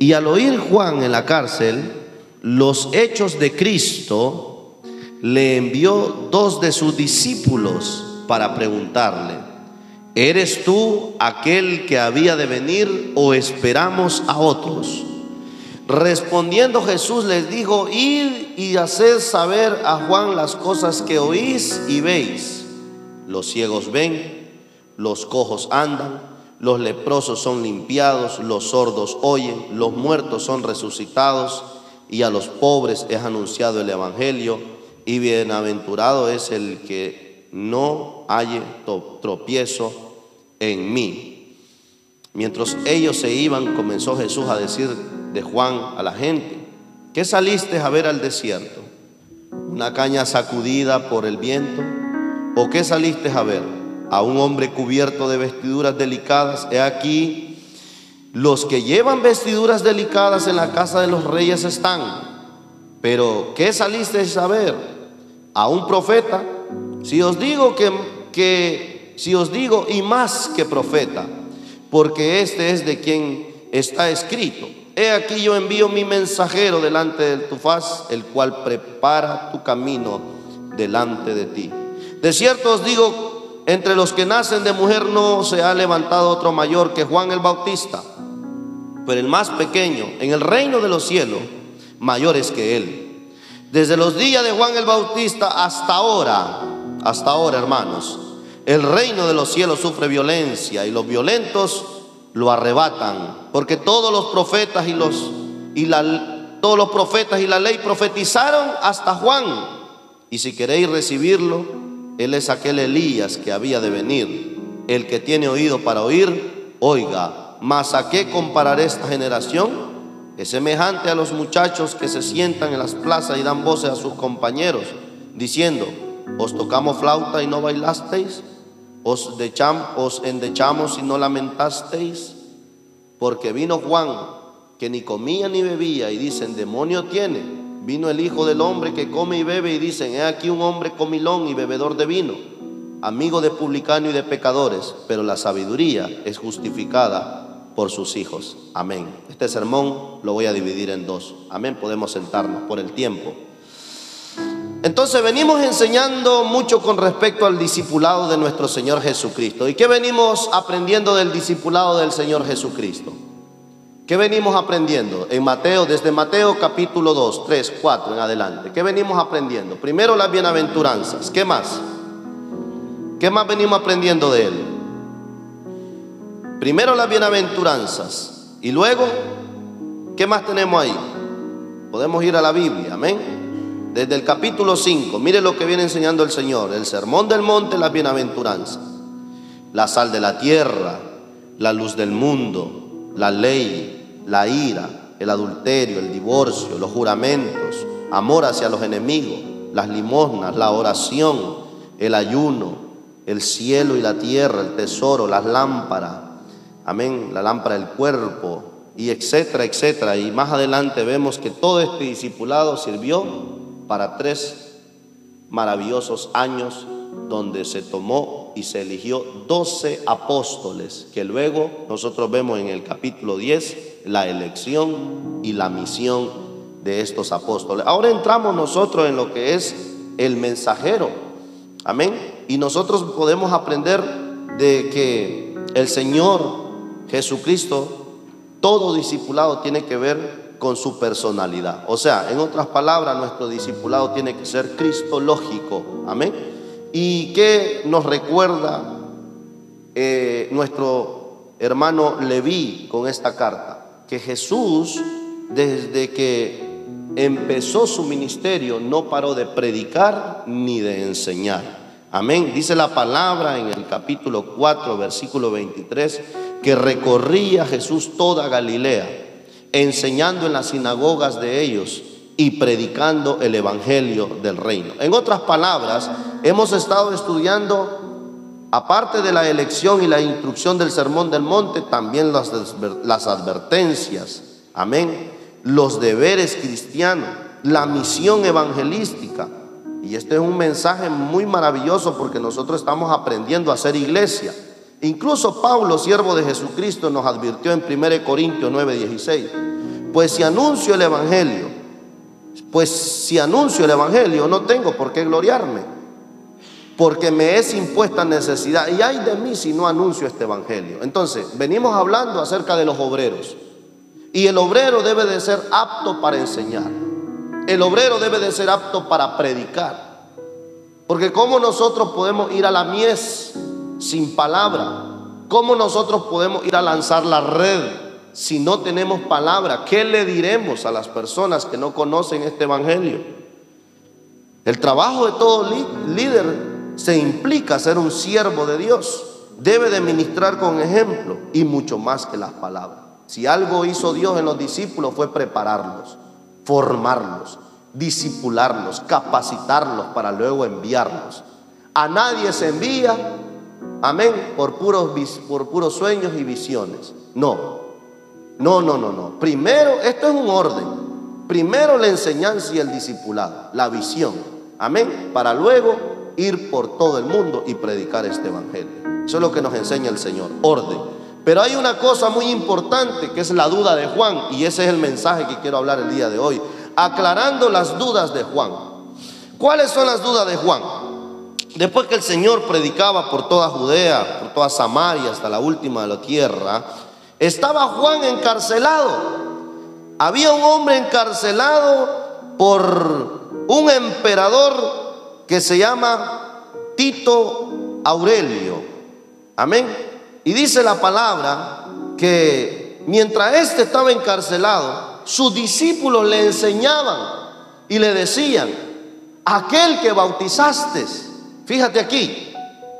Y al oír Juan en la cárcel los hechos de Cristo, le envió 2 de sus discípulos para preguntarle: ¿eres tú aquel que había de venir o esperamos a otros? Respondiendo Jesús les dijo: id y haced saber a Juan las cosas que oís y veis. Los ciegos ven, los cojos andan, los leprosos son limpiados, los sordos oyen, los muertos son resucitados, y a los pobres es anunciado el evangelio. Y bienaventurado es el que no halle tropiezo en mí. Mientras ellos se iban, comenzó Jesús a decir de Juan a la gente: ¿qué saliste a ver al desierto? ¿Una caña sacudida por el viento? ¿O qué saliste a ver? ¿A un hombre cubierto de vestiduras delicadas? He aquí, los que llevan vestiduras delicadas en la casa de los reyes están. Pero ¿qué saliste a ver? ¿A un profeta? Si os digo si os digo y más que profeta, porque este es de quien está escrito: he aquí yo envío mi mensajero delante de tu faz, el cual prepara tu camino delante de ti. De cierto os digo, entre los que nacen de mujer no se ha levantado otro mayor que Juan el Bautista, pero el más pequeño en el reino de los cielos mayor es que él. Desde los días de Juan el Bautista hasta ahora, hermanos, el reino de los cielos sufre violencia y los violentos lo arrebatan, porque todos los profetas y la ley profetizaron hasta Juan. Y si queréis recibirlo, él es aquel Elías que había de venir. El que tiene oído para oír, oiga. Mas ¿a qué compararé esta generación? Es semejante a los muchachos que se sientan en las plazas y dan voces a sus compañeros, diciendo: ¿os tocamos flauta y no bailasteis? ¿Os endechamos y no lamentasteis? Porque vino Juan, que ni comía ni bebía, y dicen: demonio tiene. Vino el Hijo del Hombre, que come y bebe, y dicen: he aquí un hombre comilón y bebedor de vino, amigo de publicanos y de pecadores. Pero la sabiduría es justificada por sus hijos. Amén. Este sermón lo voy a dividir en 2. Amén. Podemos sentarnos por el tiempo. Entonces venimos enseñando mucho con respecto al discipulado de nuestro Señor Jesucristo. ¿Y qué venimos aprendiendo del discipulado del Señor Jesucristo? ¿Qué venimos aprendiendo? Desde Mateo capítulo 2, 3, 4 en adelante. ¿Qué venimos aprendiendo? Primero las bienaventuranzas. ¿Qué más? ¿Qué más venimos aprendiendo de él? Primero las bienaventuranzas. Y luego, ¿qué más tenemos ahí? Podemos ir a la Biblia, amén. Desde el capítulo 5, mire lo que viene enseñando el Señor. El sermón del monte, las bienaventuranzas. La sal de la tierra, la luz del mundo, la ley, la ira, el adulterio, el divorcio, los juramentos, amor hacia los enemigos, las limosnas, la oración, el ayuno, el cielo y la tierra, el tesoro, las lámparas, amén, la lámpara del cuerpo, y etcétera, etcétera. Y más adelante vemos que todo este discipulado sirvió para 3 maravillosos años, donde se tomó y se eligió 12 apóstoles, que luego nosotros vemos en el capítulo 10 la elección y la misión de estos apóstoles. Ahora entramos nosotros en lo que es el mensajero, amén. Y nosotros podemos aprender de que el Señor Jesucristo, todo discipulado tiene que ver con su personalidad. O sea, en otras palabras, nuestro discipulado tiene que ser cristológico, amén. ¿Y qué nos recuerda nuestro hermano Leví con esta carta? Que Jesús, desde que empezó su ministerio, no paró de predicar ni de enseñar. Amén. Dice la palabra en el capítulo 4, versículo 23, que recorría Jesús toda Galilea, enseñando en las sinagogas de ellos y predicando el evangelio del reino. En otras palabras, hemos estado estudiando, aparte de la elección y la instrucción del sermón del monte, también las advertencias, amén, los deberes cristianos, la misión evangelística. Y este es un mensaje muy maravilloso, porque nosotros estamos aprendiendo a ser iglesia. Incluso Pablo, siervo de Jesucristo, nos advirtió en 1 Corintios 9:16: Pues si anuncio el evangelio, no tengo por qué gloriarme, porque me es impuesta necesidad. Y ay de mí si no anuncio este evangelio. Entonces, venimos hablando acerca de los obreros. Y el obrero debe de ser apto para enseñar. El obrero debe de ser apto para predicar. Porque ¿cómo nosotros podemos ir a la mies sin palabra? ¿Cómo nosotros podemos ir a lanzar la red si no tenemos palabra? ¿Qué le diremos a las personas que no conocen este evangelio? El trabajo de todo líder se implica ser un siervo de Dios. Debe de ministrar con ejemplo y mucho más que las palabras. Si algo hizo Dios en los discípulos fue prepararlos, formarlos, discipularlos, capacitarlos para luego enviarlos. A nadie se envía, amén, por puros sueños y visiones. No. Primero, esto es un orden. Primero la enseñanza y el discipulado, la visión, amén, para luego ir por todo el mundo y predicar este evangelio. Eso es lo que nos enseña el Señor, orden. Pero hay una cosa muy importante que es la duda de Juan, y ese es el mensaje que quiero hablar el día de hoy, aclarando las dudas de Juan. ¿Cuáles son las dudas de Juan? Después que el Señor predicaba por toda Judea, por toda Samaria, hasta la última de la tierra, estaba Juan encarcelado. Había un hombre encarcelado por un emperador que se llama Tito Aurelio. Amén. Y dice la palabra que mientras éste estaba encarcelado, sus discípulos le enseñaban y le decían: aquel que bautizaste, fíjate aquí,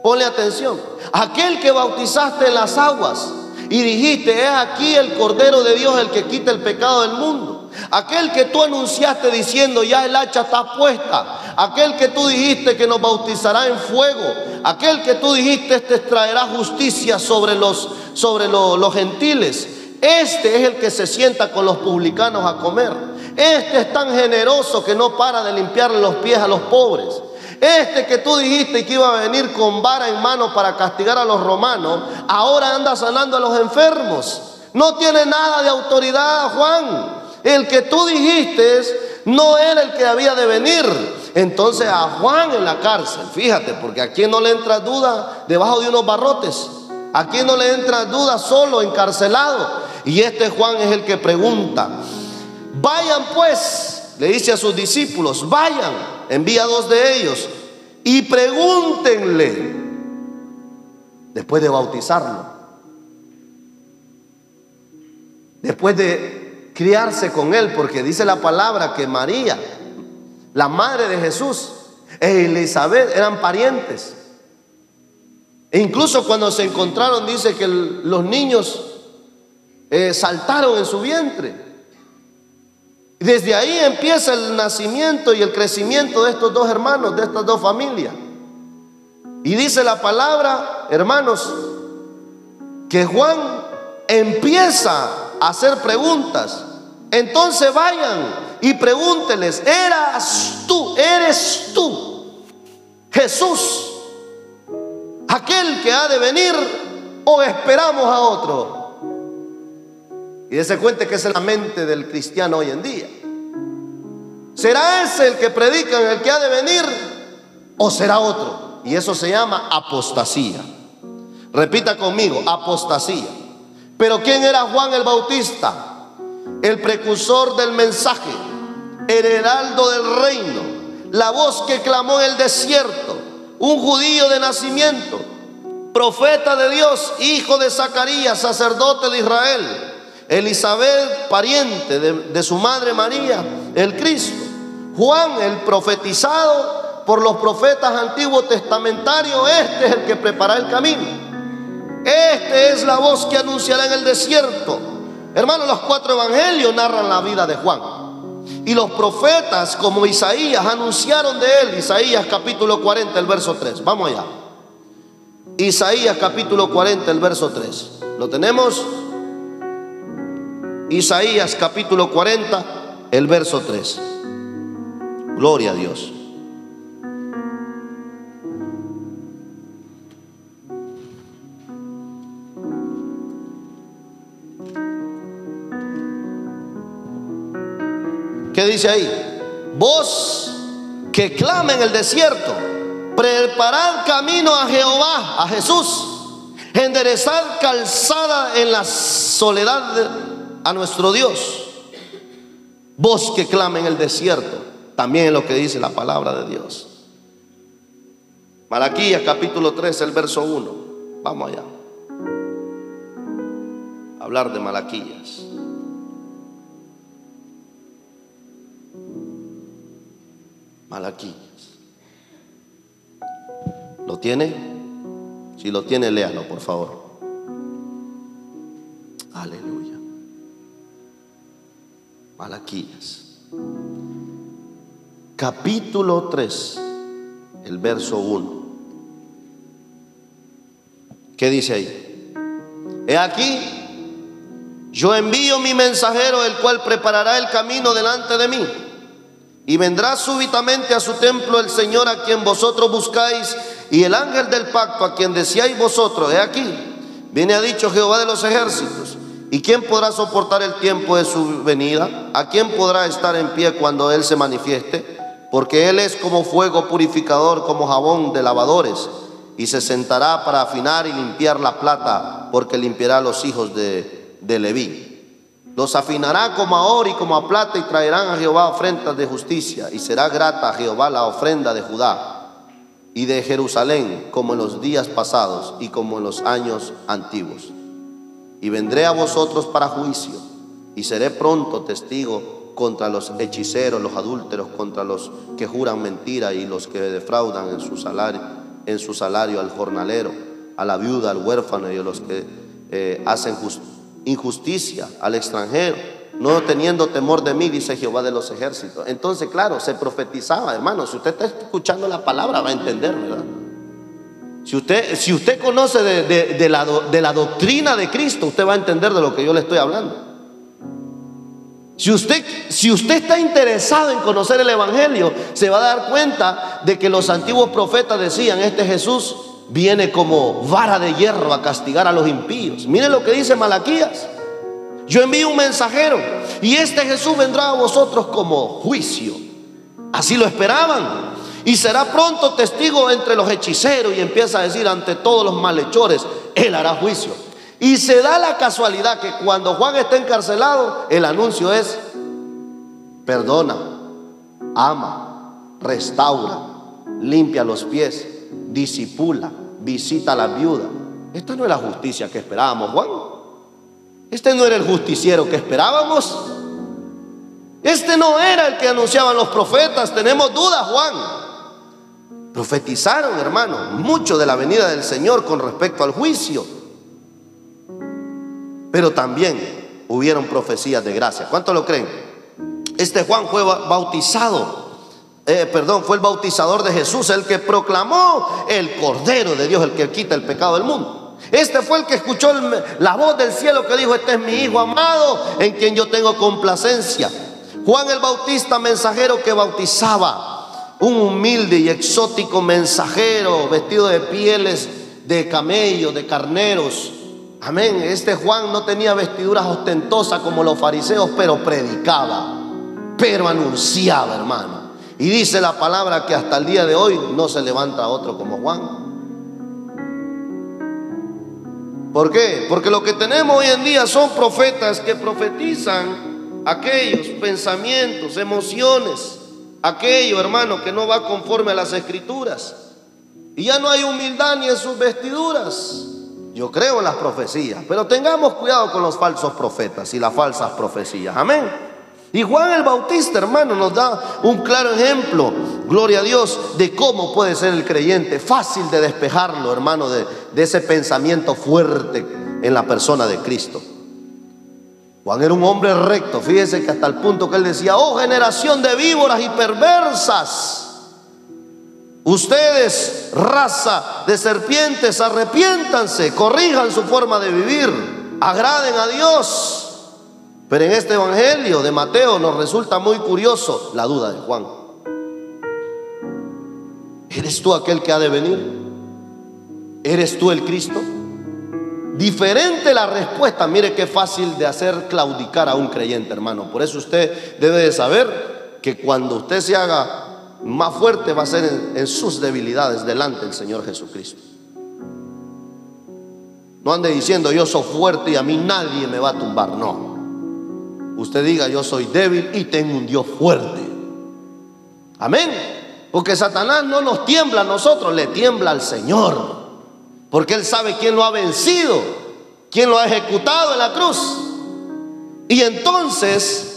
ponle atención, aquel que bautizaste en las aguas y dijiste: es aquí el Cordero de Dios el que quita el pecado del mundo. Aquel que tú anunciaste diciendo: ya el hacha está puesta. Aquel que tú dijiste que nos bautizará en fuego. Aquel que tú dijiste traerá justicia sobre los gentiles. Este es el que se sienta con los publicanos a comer. Este es tan generoso que no para de limpiarle los pies a los pobres. Este que tú dijiste que iba a venir con vara en mano para castigar a los romanos, ahora anda sanando a los enfermos. No tiene nada de autoridad, Juan. El que tú dijiste no era el que había de venir. Entonces a Juan en la cárcel, fíjate, porque a quien no le entra duda debajo de unos barrotes, a quien no le entra duda solo encarcelado. Y este Juan es el que pregunta. Vayan pues, le dice a sus discípulos, vayan, envía 2 de ellos y pregúntenle, después de bautizarlo, después de criarse con él, porque dice la palabra que María, la madre de Jesús, e Elizabeth eran parientes. E incluso cuando se encontraron, dice que los niños saltaron en su vientre. Desde ahí empieza el nacimiento y el crecimiento de estos 2 hermanos, de estas 2 familias. Y dice la palabra, hermanos, que Juan empieza a hacer preguntas. Entonces vayan y pregúnteles: ¿eres tú Jesús, aquel que ha de venir, o esperamos a otro? Y dése cuenta que esa es la mente del cristiano hoy en día. ¿Será ese el que predican, el que ha de venir, o será otro? Y eso se llama apostasía. Repita conmigo: apostasía. Pero ¿quién era Juan el Bautista? El precursor del mensaje, el heraldo del reino, la voz que clamó en el desierto, un judío de nacimiento, profeta de Dios, hijo de Zacarías, sacerdote de Israel. Elizabeth, pariente de su madre María, el Cristo. Juan, el profetizado por los profetas antiguos testamentarios. Este es el que prepara el camino. Este es la voz que anunciará en el desierto. Hermanos, los 4 evangelios narran la vida de Juan. Y los profetas como Isaías anunciaron de él. Isaías capítulo 40, el verso 3. Vamos allá. Isaías capítulo 40, el verso 3. ¿Lo tenemos? Isaías capítulo 40, el verso 3. Gloria a Dios. ¿Qué dice ahí? Voz que clama en el desierto, preparad camino a Jehová, a Jesús, enderezad calzada en la soledad a nuestro Dios. Voz que clama en el desierto, también es lo que dice la palabra de Dios. Malaquías capítulo 3, el verso 1. Vamos allá. Hablar de Malaquías. Malaquías. ¿Lo tiene? Si lo tiene, léalo, por favor. Aleluya. Malaquías capítulo 3, el verso 1. ¿Qué dice ahí? He aquí, yo envío mi mensajero, el cual preparará el camino delante de mí. Y vendrá súbitamente a su templo el Señor a quien vosotros buscáis, y el ángel del pacto a quien deseáis vosotros. He aquí, viene, ha dicho Jehová de los ejércitos. ¿Y quién podrá soportar el tiempo de su venida? ¿A quién podrá estar en pie cuando Él se manifieste? Porque Él es como fuego purificador, como jabón de lavadores. Y se sentará para afinar y limpiar la plata, porque limpiará a los hijos de Leví. Los afinará como a oro y como a plata, y traerán a Jehová ofrendas de justicia. Y será grata a Jehová la ofrenda de Judá y de Jerusalén, como en los días pasados y como en los años antiguos. Y vendré a vosotros para juicio, y seré pronto testigo contra los hechiceros, los adúlteros, contra los que juran mentira y los que defraudan en su salario al jornalero, a la viuda, al huérfano y a los que hacen injusticia al extranjero, no teniendo temor de mí, dice Jehová de los ejércitos. Entonces, claro, se profetizaba, hermano. Si usted está escuchando la palabra, va a entender, ¿verdad? Si usted conoce de la doctrina de Cristo, usted va a entender de lo que yo le estoy hablando. Si usted está interesado en conocer el evangelio, se va a dar cuenta de que los antiguos profetas decían: este Jesús viene como vara de hierro a castigar a los impíos. Miren lo que dice Malaquías: yo envío un mensajero, y este Jesús vendrá a vosotros como juicio. Así lo esperaban. Y será pronto testigo entre los hechiceros, y empieza a decir: ante todos los malhechores Él hará juicio. Y se da la casualidad que cuando Juan está encarcelado, el anuncio es: perdona, ama, restaura, limpia los pies, disipula, visita a la viuda. Esta no es la justicia que esperábamos, Juan. Este no era el justiciero que esperábamos. Este no era el que anunciaban los profetas. Tenemos dudas, Juan. Profetizaron, hermano, mucho de la venida del Señor con respecto al juicio. Pero también hubieron profecías de gracia. ¿Cuántos lo creen? Este Juan fue bautizado. Fue el bautizador de Jesús, el que proclamó el Cordero de Dios, el que quita el pecado del mundo. Este fue el que escuchó la voz del cielo que dijo: este es mi Hijo amado, en quien yo tengo complacencia. Juan el Bautista, mensajero que bautizaba, un humilde y exótico mensajero, vestido de pieles de camello, de carneros. Amén. Este Juan no tenía vestiduras ostentosas como los fariseos, pero predicaba, pero anunciaba, hermano. Y dice la palabra que hasta el día de hoy no se levanta otro como Juan. ¿Por qué? Porque lo que tenemos hoy en día son profetas que profetizan aquellos pensamientos, emociones, aquello, hermano, que no va conforme a las escrituras. Y ya no hay humildad ni en sus vestiduras. Yo creo en las profecías, pero tengamos cuidado con los falsos profetas y las falsas profecías. Amén. Y Juan el Bautista, hermano, nos da un claro ejemplo, gloria a Dios, de cómo puede ser el creyente. Fácil de despejarlo, hermano, de ese pensamiento fuerte en la persona de Cristo. Juan era un hombre recto. Fíjese que hasta el punto que él decía: oh generación de víboras y perversas, ustedes, raza de serpientes, arrepiéntanse, corrijan su forma de vivir, agraden a Dios. Pero en este evangelio de Mateo nos resulta muy curioso la duda de Juan. ¿Eres tú aquel que ha de venir? ¿Eres tú el Cristo? diferente la respuesta. Mire qué fácil de hacer claudicar a un creyente, hermano. Por eso usted debe de saber que cuando usted se haga más fuerte va a ser en sus debilidades delante del Señor Jesucristo. No ande diciendo yo soy fuerte y a mí nadie me va a tumbar. No, usted diga yo soy débil y tengo un Dios fuerte. Amén. Porque Satanás no nos tiembla a nosotros, le tiembla al Señor, porque Él sabe quién lo ha vencido, quién lo ha ejecutado en la cruz. Y entonces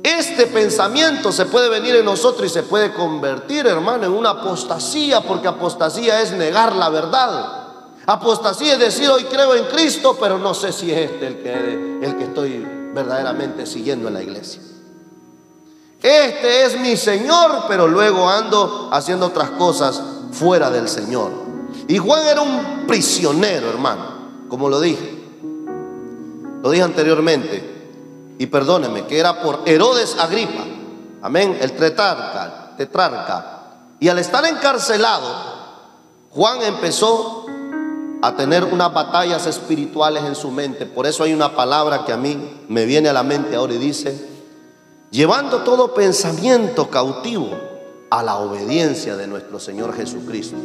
este pensamiento se puede venir en nosotros y se puede convertir, hermano, en una apostasía, porque apostasía es negar la verdad. Apostasía es decir, hoy creo en Cristo, pero no sé si es este el que estoy verdaderamente siguiendo en la iglesia. Este es mi Señor, pero luego ando haciendo otras cosas fuera del Señor. Y Juan era un prisionero, hermano, como lo dije anteriormente. Y perdóneme, que era por Herodes Agripa, amén, el tetrarca. Y al estar encarcelado, Juan empezó a tener unas batallas espirituales en su mente. Por eso hay una palabra que a mí me viene a la mente ahora y dice: llevando todo pensamiento cautivo a la obediencia de nuestro Señor Jesucristo.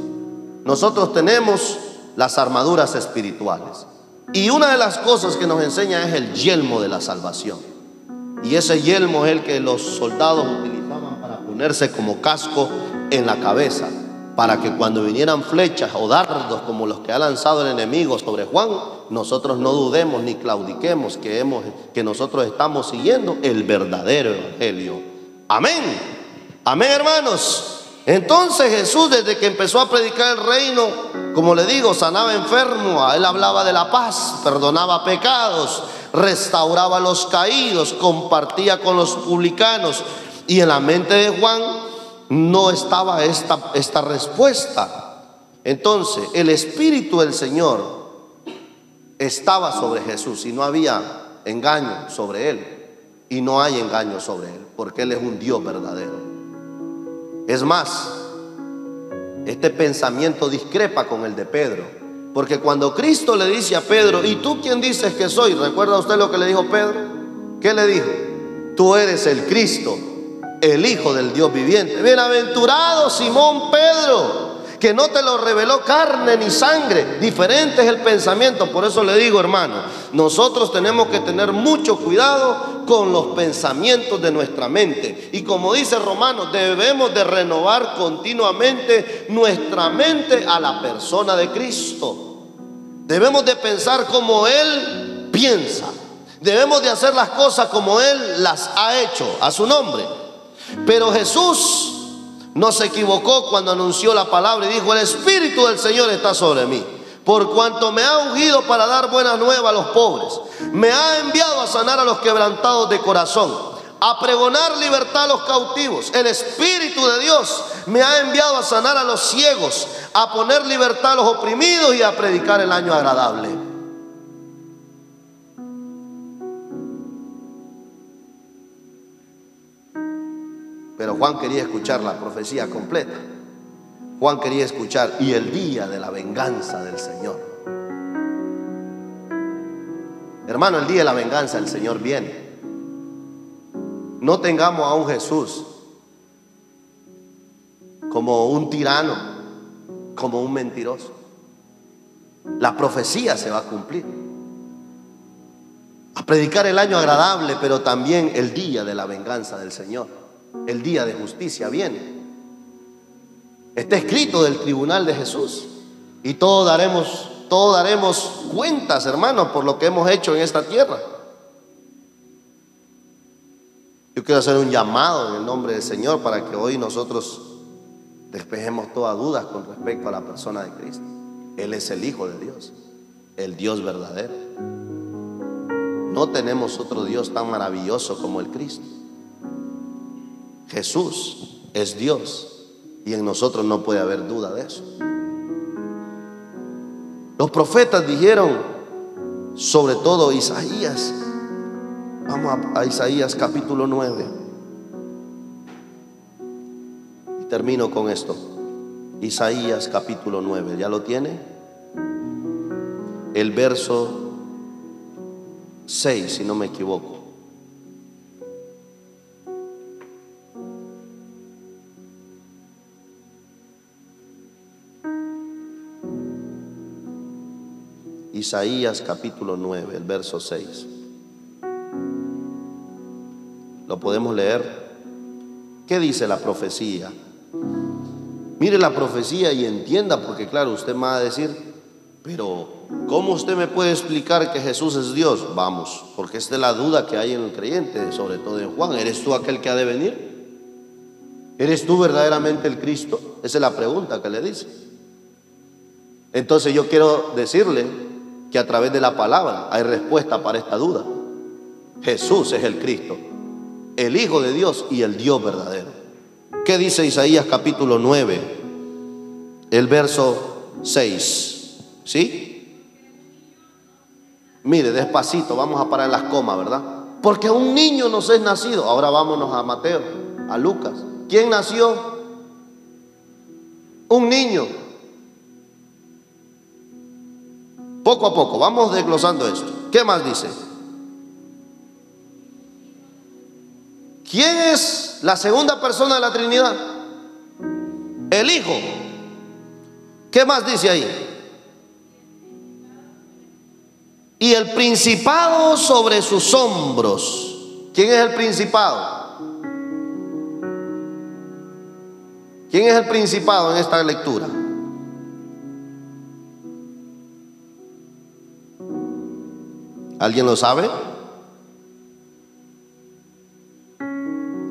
Nosotros tenemos las armaduras espirituales, y una de las cosas que nos enseña es el yelmo de la salvación. Y ese yelmo es el que los soldados utilizaban para ponerse como casco en la cabeza, para que cuando vinieran flechas o dardos como los que ha lanzado el enemigo sobre Juan, nosotros no dudemos ni claudiquemos que nosotros estamos siguiendo el verdadero evangelio. Amén. Amén, hermanos. Entonces Jesús, desde que empezó a predicar el reino, como le digo, sanaba enfermos, Él hablaba de la paz, perdonaba pecados, restauraba a los caídos, compartía con los publicanos. Y en la mente de Juan no estaba esta respuesta. Entonces el Espíritu del Señor estaba sobre Jesús y no había engaño sobre Él. Y no hay engaño sobre Él, porque Él es un Dios verdadero. Es más, este pensamiento discrepa con el de Pedro, porque cuando Cristo le dice a Pedro: ¿y tú quién dices que soy? ¿Recuerda usted lo que le dijo Pedro? ¿Qué le dijo? Tú eres el Cristo, el Hijo del Dios viviente. Bienaventurado Simón Pedro, que no te lo reveló carne ni sangre. Diferente es el pensamiento. Por eso le digo, hermano, nosotros tenemos que tener mucho cuidado con los pensamientos de nuestra mente. Y como dice Romanos, debemos de renovar continuamente nuestra mente a la persona de Cristo. Debemos de pensar como Él piensa. Debemos de hacer las cosas como Él las ha hecho, a su nombre. Pero Jesús no se equivocó cuando anunció la palabra y dijo: el Espíritu del Señor está sobre mí, por cuanto me ha ungido para dar buena nueva a los pobres, me ha enviado a sanar a los quebrantados de corazón, a pregonar libertad a los cautivos. El Espíritu de Dios me ha enviado a sanar a los ciegos, a poner libertad a los oprimidos y a predicar el año agradable. Pero Juan quería escuchar la profecía completa. Juan quería escuchar: y el día de la venganza del Señor. Hermano, el día de la venganza del Señor viene. No tengamos a un Jesús como un tirano, como un mentiroso. La profecía se va a cumplir. A predicar el año agradable, pero también el día de la venganza del Señor. El día de justicia viene. Está escrito del tribunal de Jesús. Y todos daremos cuentas, hermanos, por lo que hemos hecho en esta tierra. Yo quiero hacer un llamado en el nombre del Señor para que hoy nosotros despejemos todas dudas con respecto a la persona de Cristo. Él es el Hijo de Dios, el Dios verdadero. No tenemos otro Dios tan maravilloso como el Cristo. Jesús es Dios y en nosotros no puede haber duda de eso. Los profetas dijeron, sobre todo Isaías. Vamos a Isaías capítulo 9 y termino con esto. Isaías capítulo 9, ¿ya lo tiene? el verso 6, si no me equivoco. Isaías capítulo 9, el verso 6. ¿Lo podemos leer? ¿Qué dice la profecía? Mire la profecía y entienda, porque claro, usted me va a decir, pero ¿cómo usted me puede explicar que Jesús es Dios? Vamos, porque esta es la duda que hay en el creyente, sobre todo en Juan. ¿Eres tú aquel que ha de venir? ¿Eres tú verdaderamente el Cristo? Esa es la pregunta que le dice. Entonces yo quiero decirle que a través de la palabra hay respuesta para esta duda. Jesús es el Cristo, el Hijo de Dios y el Dios verdadero. ¿Qué dice Isaías capítulo 9, el verso 6? ¿Sí? Mire, despacito, vamos a parar las comas, ¿verdad? Porque un niño nos es nacido. Ahora vámonos a Mateo, a Lucas. ¿Quién nació? Un niño. Poco a poco, vamos desglosando esto. ¿Qué más dice? ¿Quién es la segunda persona de la Trinidad? El Hijo. ¿Qué más dice ahí? Y el principado sobre sus hombros. ¿Quién es el principado? ¿Quién es el principado en esta lectura? ¿Alguien lo sabe?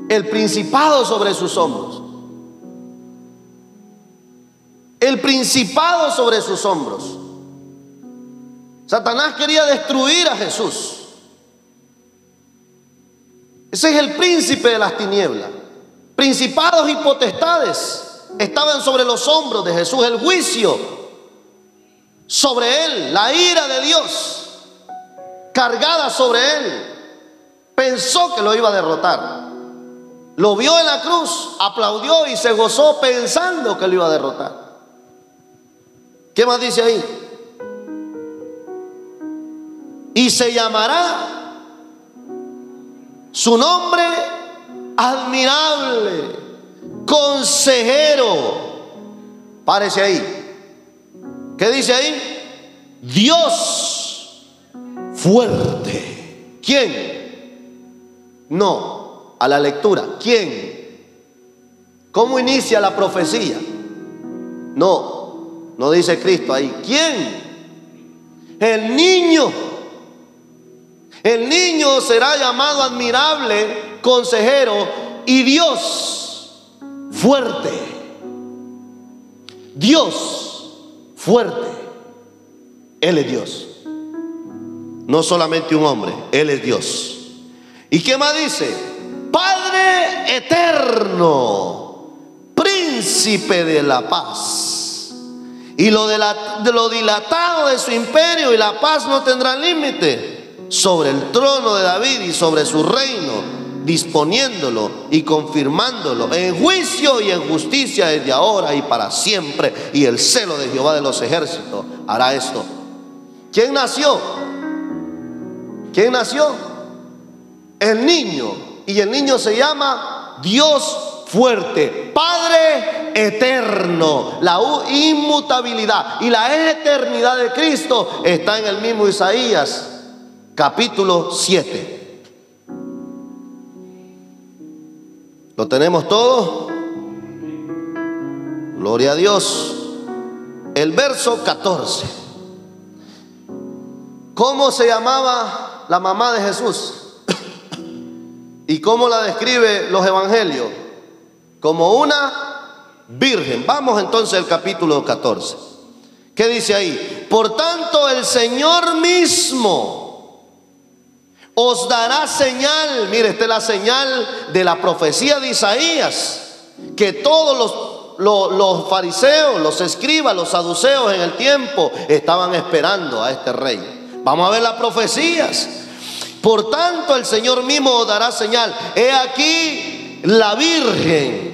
El principado sobre sus hombros. El principado sobre sus hombros. Satanás quería destruir a Jesús. Ese es el príncipe de las tinieblas. Principados y potestades estaban sobre los hombros de Jesús. El juicio sobre él, la ira de Dios cargada sobre él. Pensó que lo iba a derrotar. Lo vio en la cruz, aplaudió y se gozó pensando que lo iba a derrotar. ¿Qué más dice ahí? Y se llamará su nombre admirable, consejero. Párese ahí. ¿Qué dice ahí? Dios fuerte. ¿Quién? No, a la lectura. ¿Quién? ¿Cómo inicia la profecía? No dice Cristo ahí. ¿Quién? El niño. El niño será llamado admirable, consejero y Dios fuerte. Dios fuerte. Él es Dios. No solamente un hombre, Él es Dios. ¿Y qué más dice? Padre eterno, príncipe de la paz. Y lo dilatado de su imperio y la paz no tendrá límite sobre el trono de David y sobre su reino, disponiéndolo y confirmándolo en juicio y en justicia desde ahora y para siempre. Y el celo de Jehová de los ejércitos hará esto. ¿Quién nació? ¿Quién nació? El niño. Y el niño se llama Dios fuerte, Padre eterno. La inmutabilidad y la eternidad de Cristo está en el mismo Isaías capítulo 7. ¿Lo tenemos todo? Gloria a Dios. El verso 14. ¿Cómo se llamaba la mamá de Jesús? ¿Y cómo la describe los evangelios? Como una virgen. Vamos entonces al capítulo 14. ¿Qué dice ahí? Por tanto, el Señor mismo os dará señal. Mire, esta es la señal de la profecía de Isaías, que todos los fariseos, los escribas, los saduceos en el tiempo estaban esperando a este rey. Vamos a ver las profecías. Por tanto, el Señor mismo os dará señal. He aquí la virgen.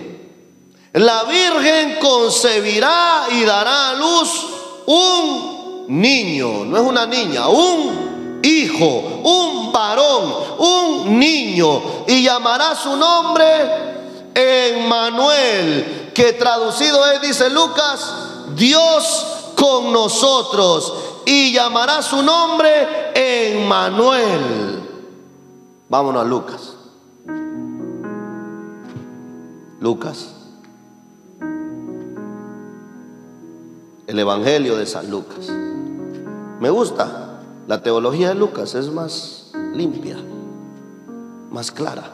La virgen concebirá y dará a luz un niño, no es una niña, un hijo, un varón, un niño, y llamará su nombre Emmanuel, que traducido es, dice Lucas, Dios con nosotros, y llamará su nombre Emmanuel. Vámonos a Lucas. Lucas, el Evangelio de San Lucas. Me gusta, la teología de Lucas es más limpia, más clara.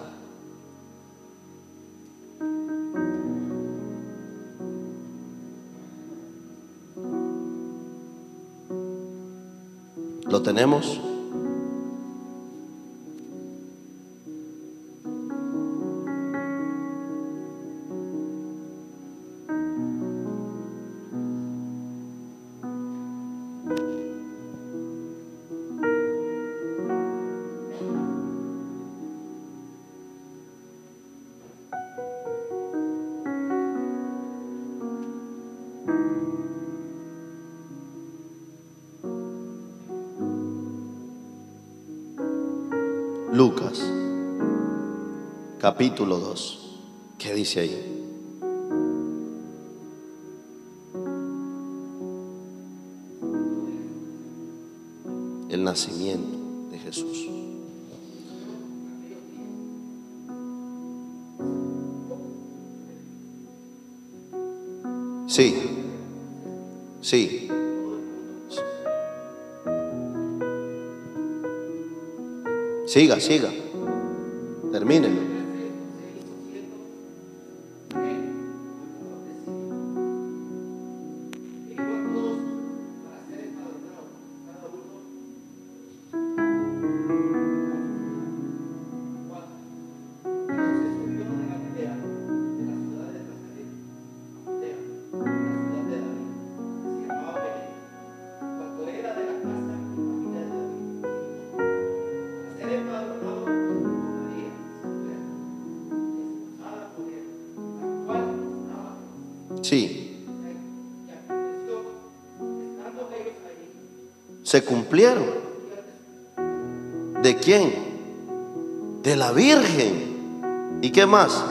¿Lo tenemos? Lucas, capítulo 2. ¿Qué dice ahí? El nacimiento de Jesús. Sí, sí. Siga, siga. Termínelo. Sí. Se cumplieron. ¿De quién? De la Virgen. ¿Y qué más?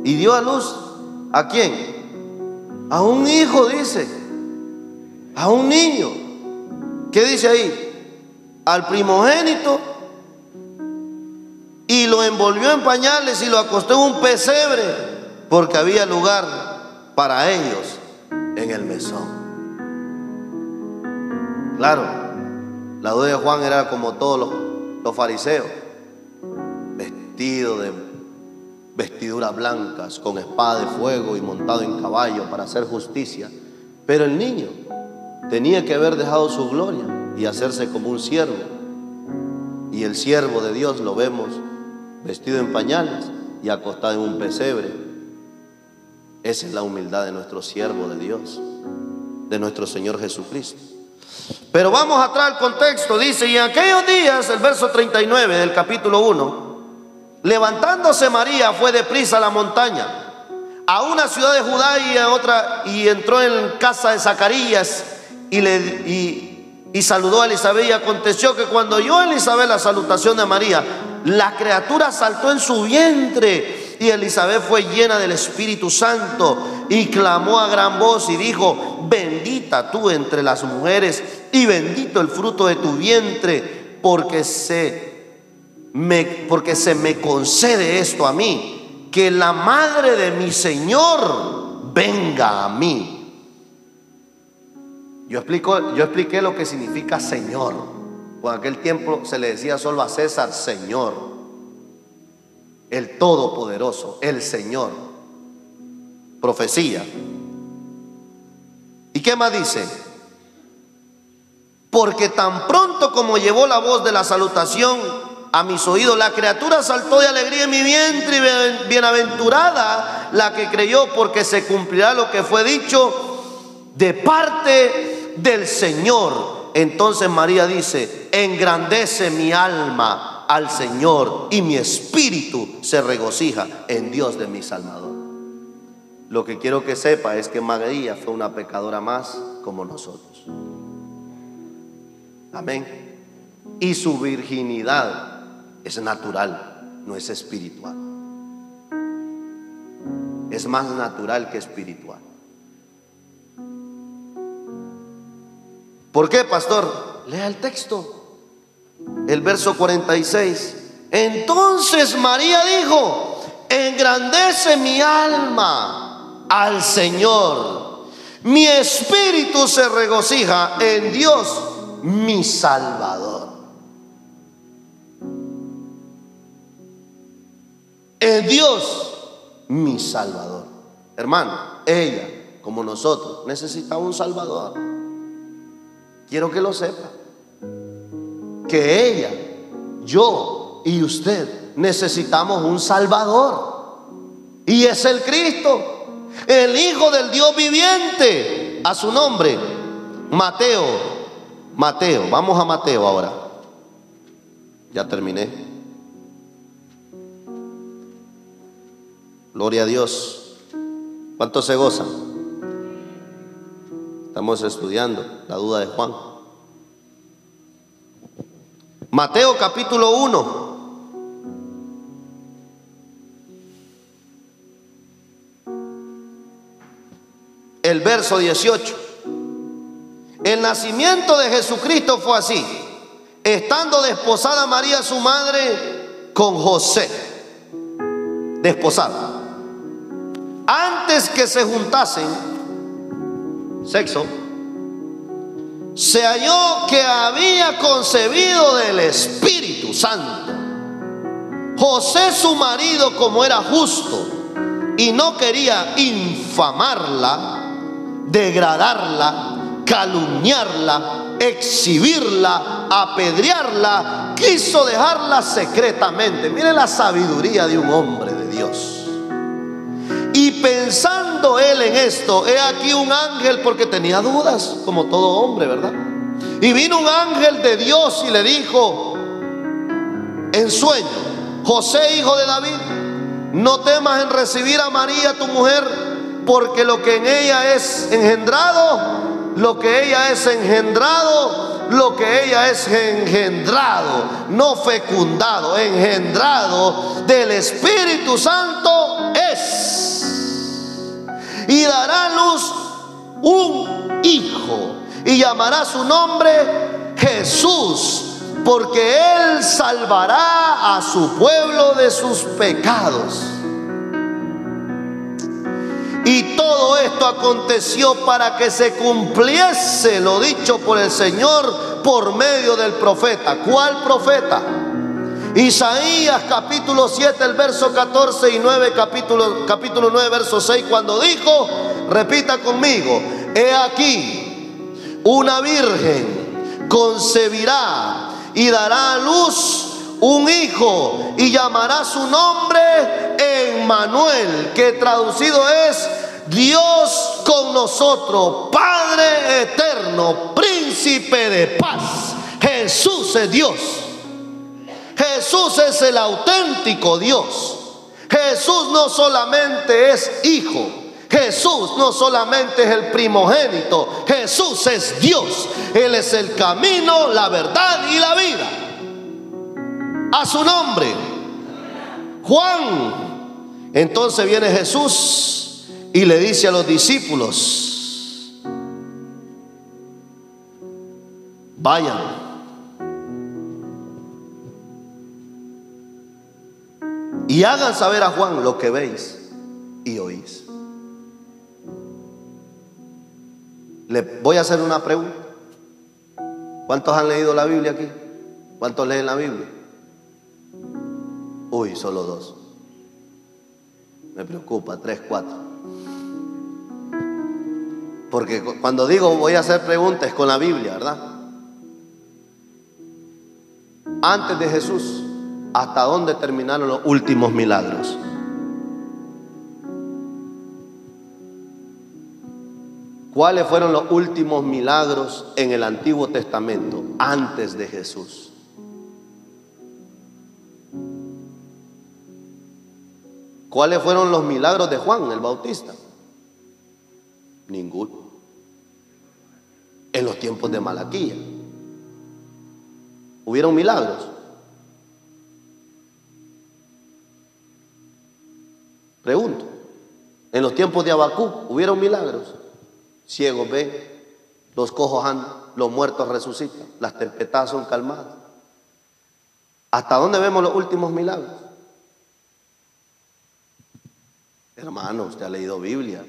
Y dio a luz ¿a quién? A un hijo, dice. A un niño. ¿Qué dice ahí? Al primogénito. Y lo envolvió en pañales y lo acostó en un pesebre, porque había lugar para ellos en el mesón. Claro, la boda de Juan era como todos los fariseos, vestido de vestiduras blancas, con espada de fuego y montado en caballo para hacer justicia. Pero el niño tenía que haber dejado su gloria y hacerse como un siervo. Y el siervo de Dios lo vemos vestido en pañales y acostado en un pesebre. Esa es la humildad de nuestro siervo de Dios, de nuestro Señor Jesucristo. Pero vamos atrás al contexto. Dice: y en aquellos días, el verso 39 del capítulo 1, levantándose María fue deprisa a la montaña, a una ciudad de Judá y a otra, y entró en casa de Zacarías y saludó a Elizabeth. Y aconteció que cuando oyó Elizabeth la salutación de María, la criatura saltó en su vientre. Y Elizabeth fue llena del Espíritu Santo y clamó a gran voz y dijo: bendita tú entre las mujeres y bendito el fruto de tu vientre, porque se me concede esto a mí, que la madre de mi Señor venga a mí. Yo expliqué lo que significa Señor. Por aquel tiempo se le decía solo a César Señor, el Todopoderoso, el Señor. Profecía. ¿Y qué más dice? Porque tan pronto como llevó la voz de la salutación a mis oídos, la criatura saltó de alegría en mi vientre, y bienaventurada la que creyó, porque se cumplirá lo que fue dicho de parte del Señor. Entonces María dice: engrandece mi alma al Señor, y mi espíritu se regocija en Dios de mi Salvador. Lo que quiero que sepa es que María fue una pecadora más como nosotros. Amén. Y su virginidad es natural, no es espiritual. Es más natural que espiritual. ¿Por qué, pastor? Lea el texto, el verso 46. Entonces María dijo: engrandece mi alma al Señor, mi espíritu se regocija en Dios mi Salvador. En Dios mi Salvador. Hermano, ella, como nosotros, necesita un Salvador. Quiero que lo sepa, que ella, yo y usted necesitamos un Salvador, y es el Cristo, el Hijo del Dios viviente. A su nombre, Mateo, vamos a Mateo ahora. Ya terminé. Gloria a Dios. ¿Cuántos se gozan? Estamos estudiando la duda de Juan. Mateo capítulo 1. El verso 18. El nacimiento de Jesucristo fue así: estando desposada María su madre con José, desposada, antes que se juntasen, sexo, se halló que había concebido del Espíritu Santo. José su marido, como era justo y no quería infamarla, degradarla, calumniarla, exhibirla, apedrearla, quiso dejarla secretamente. Mire la sabiduría de un hombre de Dios. Y pensando él en esto, he aquí un ángel, porque tenía dudas, como todo hombre, ¿verdad? Y vino un ángel de Dios y le dijo en sueño: José, hijo de David, no temas en recibir a María tu mujer, porque lo que ella es engendrado no fecundado, engendrado del Espíritu Santo es. Y dará a luz un hijo, y llamará su nombre Jesús, porque él salvará a su pueblo de sus pecados. Y todo esto aconteció para que se cumpliese lo dicho por el Señor por medio del profeta. ¿Cuál profeta? Isaías capítulo 7, el verso 14 y 9, capítulo 9, verso 6, cuando dijo, repita conmigo: he aquí, una virgen concebirá y dará a luz un hijo, y llamará su nombre Emmanuel, que traducido es Dios con nosotros, Padre eterno, príncipe de paz. Jesús es Dios. Jesús es el auténtico Dios. Jesús no solamente es hijo, Jesús no solamente es el primogénito, Jesús es Dios. Él es el camino, la verdad y la vida. A su nombre, Juan. Entonces viene Jesús y le dice a los discípulos: vayan y hagan saber a Juan lo que veis y oís. Le voy a hacer una pregunta. ¿Cuántos han leído la Biblia aquí? ¿Cuántos leen la Biblia? Uy, solo 2. Me preocupa, 3, 4. Porque cuando digo voy a hacer preguntas con la Biblia, ¿verdad? Antes de Jesús, ¿hasta dónde terminaron los últimos milagros? ¿Cuáles fueron los últimos milagros en el Antiguo Testamento antes de Jesús? ¿Cuáles fueron los milagros de Juan el Bautista? Ninguno. En los tiempos de Malaquía. ¿Hubieron milagros? Pregunto. En los tiempos de Habacuc, ¿hubieron milagros? Ciegos ven, los cojos andan, los muertos resucitan, las tempestades son calmadas. ¿Hasta dónde vemos los últimos milagros? Hermano, usted ha leído Biblia.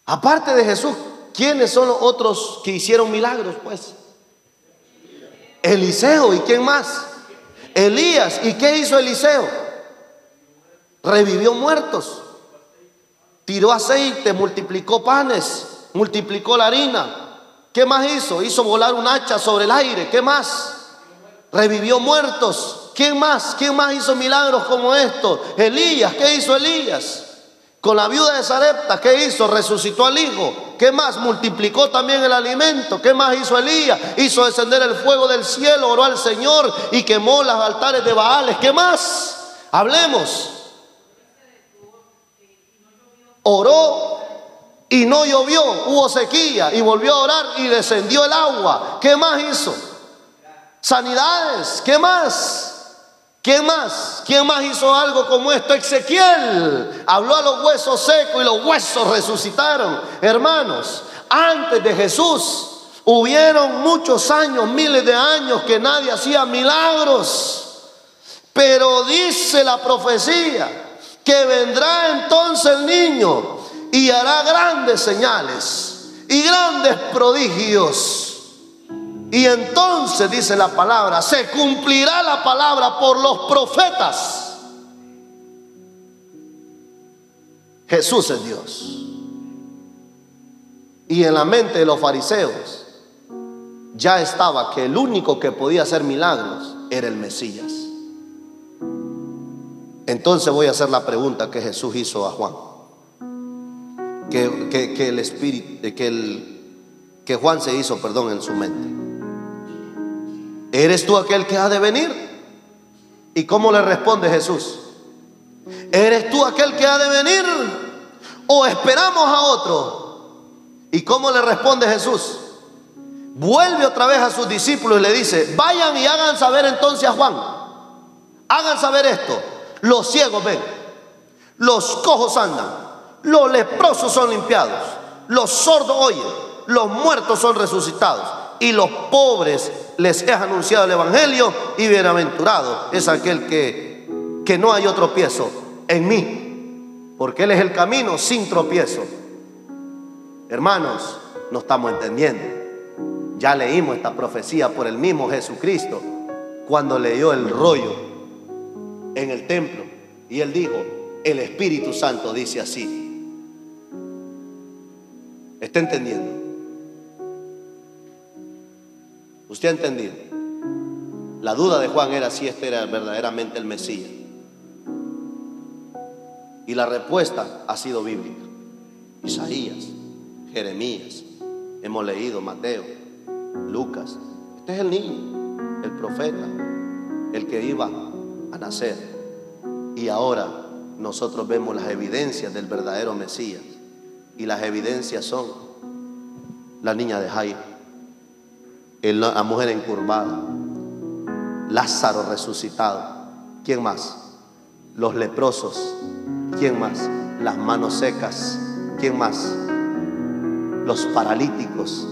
Aparte de Jesús, ¿quiénes son los otros que hicieron milagros, pues? Eliseo, ¿y quién más? Elías, ¿y qué hizo Eliseo? Revivió muertos, tiró aceite, multiplicó panes, multiplicó la harina. ¿Qué más hizo? Hizo volar un hacha sobre el aire. ¿Qué más? Revivió muertos. ¿Quién más? ¿Quién más hizo milagros como estos? Elías. ¿Qué hizo Elías? Con la viuda de Sarepta, ¿qué hizo? Resucitó al hijo. ¿Qué más? Multiplicó también el alimento. ¿Qué más hizo Elías? Hizo descender el fuego del cielo, oró al Señor y quemó los altares de Baales. ¿Qué más? Hablemos. Oró y no llovió, hubo sequía, y volvió a orar y descendió el agua. ¿Qué más hizo? Sanidades. ¿Qué más? ¿Quién más? ¿Quién más hizo algo como esto? Ezequiel habló a los huesos secos y los huesos resucitaron. Hermanos, antes de Jesús hubieron muchos años, miles de años que nadie hacía milagros. Pero dice la profecía que vendrá entonces el niño y hará grandes señales y grandes prodigios. Y entonces, dice la palabra, se cumplirá la palabra por los profetas. Jesús es Dios. Y en la mente de los fariseos ya estaba que el único que podía hacer milagros era el Mesías. Entonces voy a hacer la pregunta que Jesús hizo a Juan. Que Juan se hizo, en su mente. ¿Eres tú aquel que ha de venir? ¿Y cómo le responde Jesús? ¿Eres tú aquel que ha de venir? ¿O esperamos a otro? ¿Y cómo le responde Jesús? Vuelve otra vez a sus discípulos y le dice: vayan y hagan saber entonces a Juan. Hagan saber esto: los ciegos ven, los cojos andan, los leprosos son limpiados, los sordos oyen, los muertos son resucitados, y los pobres les es anunciado el evangelio, y bienaventurado es aquel que no hay tropiezo en mí, porque Él es el camino sin tropiezo. Hermanos, no estamos entendiendo. Ya leímos esta profecía por el mismo Jesucristo cuando leyó el rollo en el templo, y Él dijo: el Espíritu Santo dice así. ¿Está entendiendo? ¿Usted ha entendido? La duda de Juan era si este era verdaderamente el Mesías. Y la respuesta ha sido bíblica. Isaías, Jeremías, hemos leído Mateo, Lucas. Este es el niño, el profeta, el que iba a nacer. Y ahora nosotros vemos las evidencias del verdadero Mesías. Y las evidencias son la niña de Jairo, la mujer encurvada, Lázaro resucitado. ¿Quién más? Los leprosos. ¿Quién más? Las manos secas. ¿Quién más? Los paralíticos.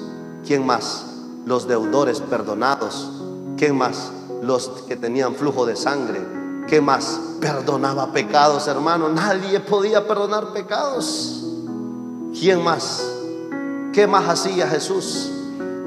¿Quién más? Los deudores perdonados. ¿Quién más? Los que tenían flujo de sangre. ¿Qué más? Perdonaba pecados, hermano. Nadie podía perdonar pecados. ¿Quién más? ¿Qué más hacía Jesús?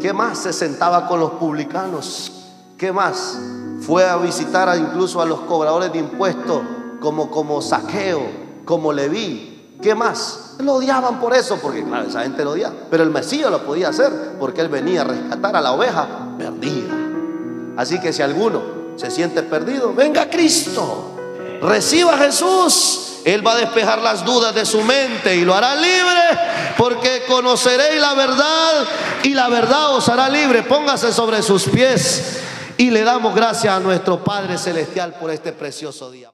¿Qué más? Se sentaba con los publicanos. ¿Qué más? Fue a visitar incluso a los cobradores de impuestos, como Zaqueo, como Leví. ¿Qué más? Lo odiaban por eso, porque claro, esa gente lo odiaba. Pero el Mesías lo podía hacer, porque Él venía a rescatar a la oveja perdida. Así que si alguno se siente perdido, venga a Cristo, reciba a Jesús. Él va a despejar las dudas de su mente y lo hará libre, porque conoceréis la verdad y la verdad os hará libre. Póngase sobre sus pies y le damos gracias a nuestro Padre Celestial por este precioso día.